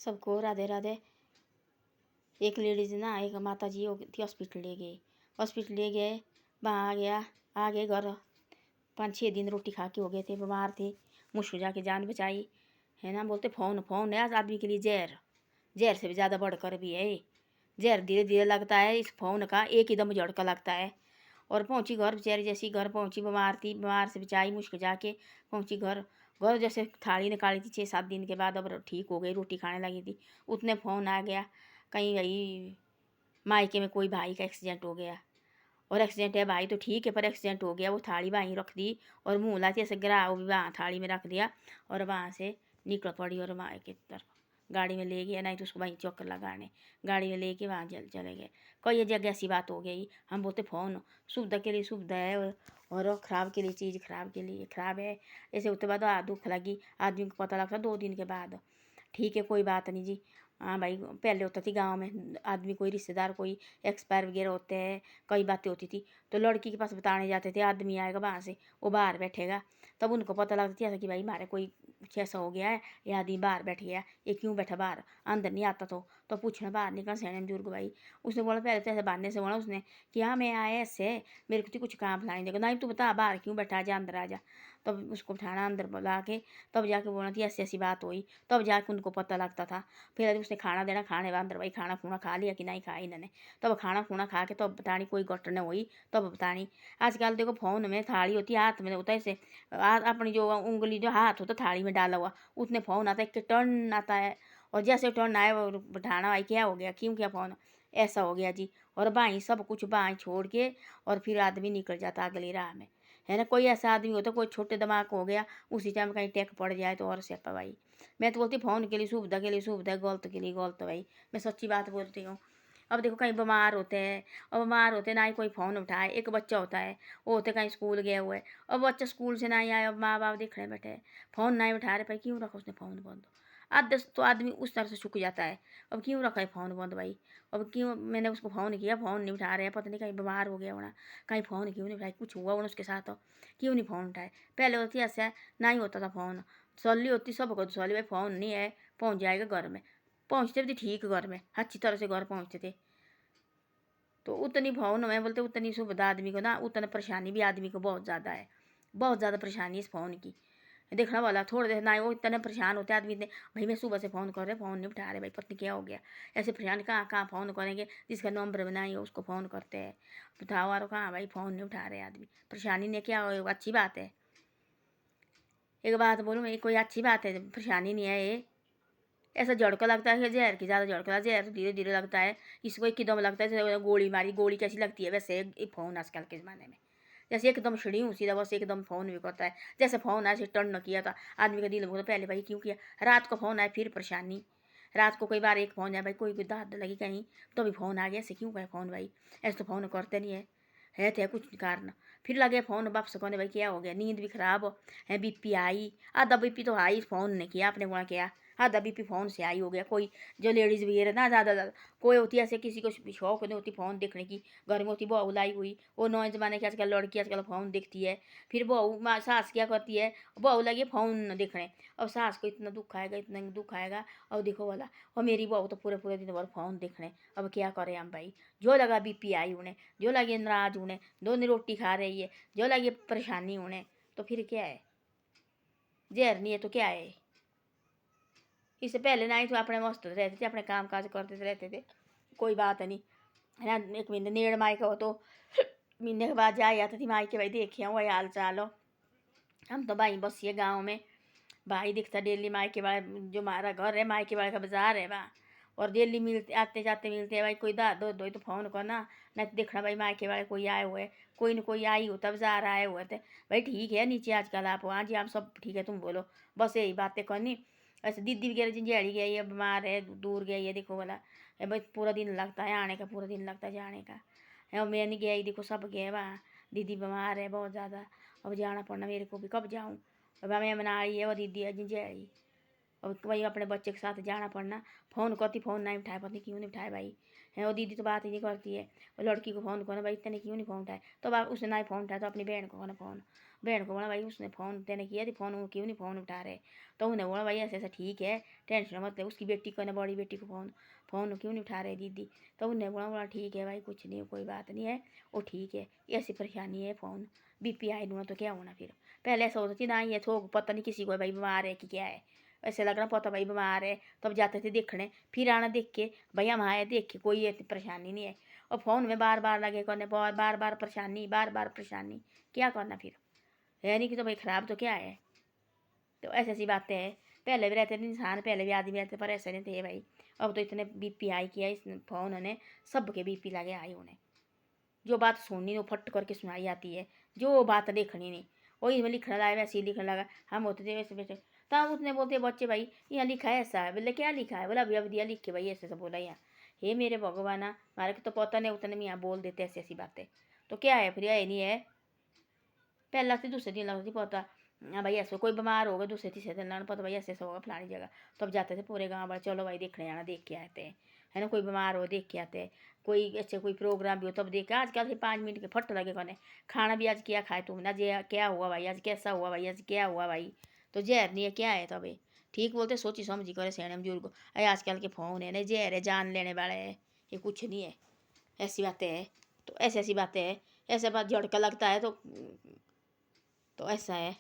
सबको राधे राधे। एक लेडीज ना, एक माता जी हो थी, हॉस्पिटल ले गए। हॉस्पिटल ले गए, वहाँ आ गए घर। 5-6 दिन रोटी खा के हो गए थे, बीमार थे। मुश्किल जाके जान बचाई है ना। बोलते फोन फोन है आज आदमी के लिए जहर, जहर से भी ज़्यादा बढ़कर भी है। जहर धीरे धीरे लगता है इस फोन का, एक ही दम झड़का लगता है। और पहुंची घर बेचारी, जैसी घर पहुंची बीमार थी, बीमार से बचाई मुश्किल जाके पहुंची घर। घर जैसे थाली निकाली थी 6-7 दिन के बाद, अब ठीक हो गई, रोटी खाने लगी थी। उतने फ़ोन आ गया कहीं भाई मायके में कोई भाई का एक्सीडेंट हो गया। और एक्सीडेंट है भाई तो ठीक है, पर एक्सीडेंट हो गया। वो थाली वहीं रख दी और मुँह लाती ऐसे गिरा, वो भी वहाँ थाली में रख दिया और वहाँ से निकल पड़ी और मायके की तरफ गाड़ी में ले गया। नहीं तो उसको वहीं चक्कर लगाने गाड़ी में लेके वहाँ चले गए। कई जगह ऐसी बात हो गई। हम बोलते फ़ोन सुविधा के लिए सुविधा है और ख़राब के लिए चीज़ ख़राब के लिए ख़राब है। ऐसे उसके बाद दुख लगी आदमी को, पता लगता 2 दिन के बाद। ठीक है कोई बात नहीं जी। हाँ भाई, पहले होता थी गांव में आदमी कोई रिश्तेदार कोई एक्सपायर वगैरह होते हैं, कई बातें होती थी तो लड़की के पास बताने जाते थे। आदमी आएगा वहाँ से, वो बाहर बैठेगा, तब उनको पता लगता था कि भाई हमारे कोई कुछ ऐसा हो गया है, ये आदमी बाहर बैठ गया, ये क्यों बैठा बाहर, अंदर नहीं आता तो पूछना बाहर निकल सैने बुजुर्ग भाई। उसने बोला पहले तो ऐसे बहाने से बोला उसने कि हाँ मैं आया ऐसे, मेरे को तो कुछ काम फैलाने देगा नहीं, तू बता बाहर क्यों बैठा, जा अंदर आ जा। तब उसको बिठाना अंदर बुला के, तब जाके बोलना थी ऐसी ऐसी बात हुई, तब जाके उनको पता लगता था। फिर उसने खाना देना, खाने अंदर भाई खाना खूना खा लिया कि नहीं खाया इन्होंने, तब खाना खूना खा के तब बतानी कोई घटना हुई, तब बतानी। आजकल देखो फ़ोन में थाली होती है, हाथ में होता है ऐसे, अपनी जो उंगली जो हाथ होता है थाली में डाला हुआ, उसने फ़ोन आता है, एक टर्न आता है और जैसे टर्न आए वो बिठाना भाई क्या हो गया, क्यों क्या फ़ोन ऐसा हो गया जी। और बाई सब कुछ बाई छोड़ के और फिर आदमी निकल जाता अगली राह में, है ना। कोई ऐसा आदमी होता कोई छोटे दिमाग हो गया, उसी टाइम कहीं टेक पड़ जाए तो और स्यापा भाई। मैं तो बोलती फ़ोन के लिए सुविधा के लिए सुविधा, गलत के लिए गलत भाई, मैं सच्ची बात बोलती हूँ। अब देखो कहीं बीमार होते हैं और बीमार होते ना ही कोई फ़ोन उठाए। एक बच्चा होता है वो होते कहीं स्कूल गया हुआ है, अब बच्चा स्कूल से नहीं आया, अब माँ बाप देख रहे बैठे फ़ोन नहीं उठा रहे भाई, क्यों रखा उसने फ़ोन बंद। आदत तो आदमी उस तरह से सूख जाता है, अब क्यों रखा है फ़ोन बंद भाई। अब क्यों मैंने उसको फ़ोन किया, फ़ोन नहीं उठा रहे, पता नहीं कहीं बीमार हो गया होना, कहीं फ़ोन क्यों नहीं उठाए, कुछ हुआ होना उसके साथ, क्यों नहीं फ़ोन उठाए। पहले होती ऐसा नहीं होता था फ़ोन, सल्ली होती सबको सल्ली भाई फ़ोन नहीं है, पहुँच जाएगा घर में, पहुँचते भी ठीक घर में, अच्छी तरह से घर पहुँचते थे। तो उतनी फ़ोन में बोलते उतनी सुविधा आदमी को ना, उतनी परेशानी भी आदमी को बहुत ज़्यादा है, बहुत ज़्यादा परेशानी इस फ़ोन की। देखना वाला थोड़ी देर ना वो इतने परेशान होते आदमी इतने, भाई मैं सुबह से फ़ोन कर रहे फ़ोन नहीं उठा रहे भाई, पत्नी क्या हो गया, ऐसे परेशान कहाँ कहाँ फ़ोन करेंगे, जिसका नंबर बनाई हो उसको फ़ोन करते हैं, उठाओ और कहाँ भाई फ़ोन नहीं उठा रहे आदमी, परेशानी नहीं क्या हो, अच्छी बात है। एक बात बोलूँ मैं, कोई अच्छी बात है, परेशानी नहीं है ये। ऐसा झड़का लगता है जहर की ज़्यादा झड़का, जहर धीरे धीरे लगता है, इसको एकदम लगता है जैसे गोली मारी, गोली कैसी लगती है वैसे एक फ़ोन आजकल के ज़माने में, जैसे एकदम छिड़ी हूँ सीधा, बस एकदम फ़ोन भी करता है। जैसे फ़ोन आया टर्न किया था आदमी का दिल में, पहले भाई क्यों किया, रात को फ़ोन आया फिर परेशानी, रात को कई बार एक फ़ोन आया भाई, कोई दाद लगी कहीं तो भी फ़ोन आ गया, ऐसे क्यों गया फ़ोन भाई, ऐसे तो फ़ोन करते नहीं है थे कुछ कारण, फिर लगे फ़ोन वापस करने भाई क्या हो गया, नींद भी खराब है, बीपी आई, आधा बीपी तो आई फ़ोन ने किया आपने गुणा किया, आधा बीपी फ़ोन से आई हो गया। कोई जो लेडीज़ भी है ना ज़्यादा ज़्यादा, कोई होती है ऐसे किसी को शौक नहीं होती फ़ोन देखने की, घर में होती बहू लाई हुई, वो नए ज़माने की आजकल लड़की आजकल फ़ोन देखती है, फिर बहू सास क्या करती है, बहू लगी फ़ोन देखने, अब सास को इतना दुख आएगा इतना दुख आएगा, और देखो वाला और मेरी बहू तो पूरे पूरे दिन भर फ़ोन देखने, अब क्या करें हम भाई, जो लगा बीपी आई उन्हें, जो लगे नाराज उन्हें, दोनों रोटी खा रही है, जो लगे परेशानी उन्हें, तो फिर क्या है, जहर नहीं है तो क्या है। इससे पहले ना ही तो अपने मस्त रहते थे, अपने काम काज करते रहते थे, कोई बात नहीं है ना। एक महीने नेड़ मायके हो तो महीने के बाद जा आती थी मायके, भाई देखे वही हाल चाल हो। हम तो भाई बस ये गाँव में भाई दिखता डेली मायके वाले, जो हमारा घर है मायके वाले का बाजार है वहाँ, और डेली मिलते आते जाते मिलते हैं भाई, कोई दाद दो दो तो फ़ोन करना, नहीं तो देखना भाई मायके वाले कोई आए हुए, कोई न कोई आई हो तब बाजार आए हुए थे भाई, ठीक है नीचे आजकल आप, हाँ जी आप सब ठीक है तुम बोलो, बस यही बातें करनी। ऐसे दीदी वगैरह झंझाड़ी गई है, बीमार है, दूर गई है, देखो वाला है भाई, पूरा दिन लगता है आने का, पूरा दिन लगता है जाने का है। मैं नहीं गई, देखो सब गए वहाँ, दीदी बीमार है बहुत ज़्यादा, अब जाना पड़ना मेरे को भी, कब जाऊँ, अब मैं मना रही है वो दीदी है झंझाड़ी। और वही अपने बच्चे के साथ जाना पड़ना, फ़ोन करती, फ़ोन नहीं उठाए, पता नहीं क्यों नहीं उठाए भाई है। वो दीदी तो बात ही नहीं करती है, वो लड़की को फ़ोन करना भाई इतने क्यों नहीं फ़ोन उठाए, तो अब उसने नहीं फ़ोन उठाया तो अपनी बहन को करना फ़ोन, बहन को बोला भाई उसने फ़ोन तेने किया थी, फ़ोन क्यों नहीं फ़ोन उठा रहे, तो उन्हें बोला भाई ऐसे ऐसा ठीक है, टेंशन मत ले, उसकी बेटी को ना बड़ी बेटी को फ़ोन क्यों नहीं उठा रहे दीदी, तो उन्हें बोला ठीक है भाई कुछ नहीं, कोई बात नहीं है, वो ठीक है, ऐसी परेशानी है, फ़ोन बीपी आई लूँगा तो क्या होना फिर। पहले ऐसा होता थी ना, ये तो पता नहीं किसी को भाई बीमार है कि क्या है, ऐसे लग रहा पता भाई बीमार है, तब जाते थे देखने, फिर आना देख के भाई हम आए देख के कोई ऐसी परेशानी नहीं है, और फ़ोन में बार बार लगे करने, बार बार परेशानी, बार बार परेशानी, क्या करना फिर है नहीं कि, तो भाई ख़राब तो क्या है। तो ऐसी ऐसी बातें हैं, पहले भी रहते थे इंसान, पहले भी आदमी रहते, पर ऐसे नहीं थे भाई। अब तो इतने बीपी हाई किया इस फ़ोन ने, सबके बीपी लगे आई उन्हें, जो बात सुननी वो फट करके सुनाई जाती है, जो बात देखनी नहीं वही में लिखने लगा, वैसे ही लिखने लगा, हम होते थे वैसे वैसे, तब उसने बोलते बच्चे भाई यहाँ लिखा है ऐसा है, बोले क्या लिखा है, बोला अभी अब दिया लिख के भाई ऐसे ऐसे बोला यहाँ, हे मेरे भगवान हमारे को तो पता नहीं, उतने में यहाँ बोल देते ऐसी ऐसी बातें, तो क्या है फिर, यही नहीं है। पहले लगती दूसरे दिन लगती पता, हाँ भाई ऐसे कोई बीमार होगा दूसरे तीसरे दिन लगना पता भाई ऐसे ऐसा होगा फलानी जगह, तो अब जाते थे पूरे गाँव वाले, चलो भाई देखने जाना, देख के आते हैं, है ना, कोई बीमार हो देख के आते हैं, कोई ऐसे कोई प्रोग्राम भी हो तब देख के, आजकल से 5 मिनट के फट लगे कहने खाना भी आज क्या खाए तुमने, आज क्या हुआ भाई, आज कैसा हुआ भाई, आज क्या हुआ भाई, तो जहर नहीं है क्या है, तो अभी ठीक बोलते, सोची समझी करे सियाने बुजुर्ग, अरे आजकल के फ़ोन है ना जहर है, जान लेने वाले है, ये कुछ नहीं है, ऐसी बातें हैं। तो ऐसी ऐसी बातें हैं, ऐसे बात झटका लगता है तो ऐसा है।